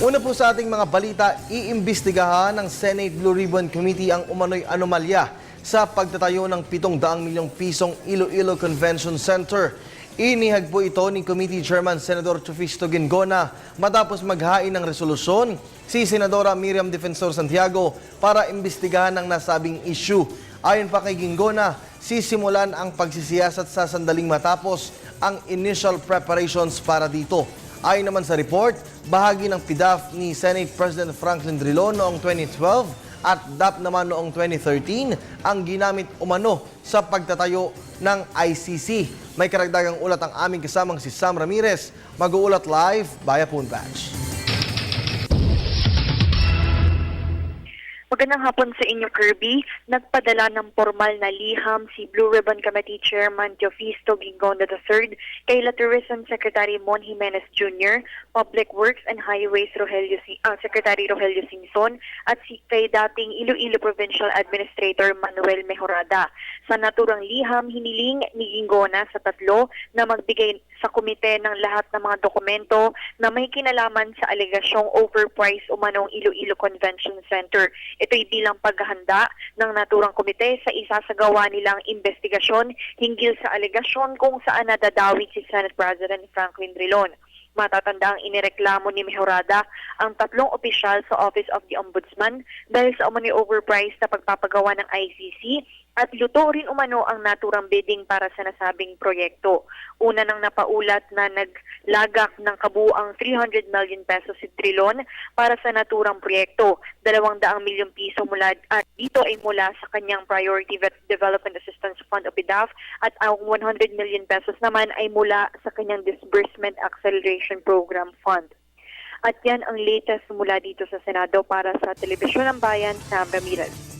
Una po sa ating mga balita, iimbestigahan ng Senate Blue Ribbon Committee ang umano'y anomalya sa pagtatayo ng 700 milyong pisong Iloilo Convention Center. Inihag po ito ni Committee Chairman Senador Chufisto Ginggona matapos maghain ng resolusyon si Senadora Miriam Defensor Santiago para imbestigahan ang nasabing issue. Ayon pa kay Ginggona, sisimulan ang pagsisiyasat sa sandaling matapos ang initial preparations para dito. Ayon naman sa report, bahagi ng PDAF ni Senate President Franklin Drilon noong 2012 at DAP naman noong 2013 ang ginamit umano sa pagtatayo ng ICC. May karagdagang ulat ang aming kasamang si Sam Ramirez. Mag-uulat live via phone patch. Magandang hapon sa inyo, Kirby. Nagpadala ng formal na liham si Blue Ribbon Committee Chairman Teofisto Ginggona III kay La Tourism Secretary Mon Jimenez Jr., Public Works and Highways Secretary Rogelio Singson at kay dating Iloilo Provincial Administrator Manuel Mejorada. Sa naturang liham, hiniling ni Ginggona sa tatlo na magbigay sa komite ng lahat ng mga dokumento na may kinalaman sa alegasyong overpriced umanong Iloilo Convention Center. Ito'y bilang paghahanda ng naturang komite sa isasagawa nilang investigasyon hinggil sa alegasyon kung saan nadadawit si Senate President Franklin Drilon. Matatanda ang inireklamo ni Mejorada ang tatlong opisyal sa Office of the Ombudsman dahil sa umano'y overpriced na pagpapagawa ng ICC at luto rin umano ang naturang bidding para sa nasabing proyekto. Una nang napaulat na naglagak ng kabuuang 300 million pesos si Drilon para sa naturang proyekto. 200 milyong piso mula dito ay mula sa kanyang Priority Development Assistance Fund o PDAF at ang 100 million pesos naman ay mula sa kanyang Disbursement Acceleration Program Fund. At yan ang latest mula dito sa Senado para sa Telebisyon ng Bayan, Sam Ramirez.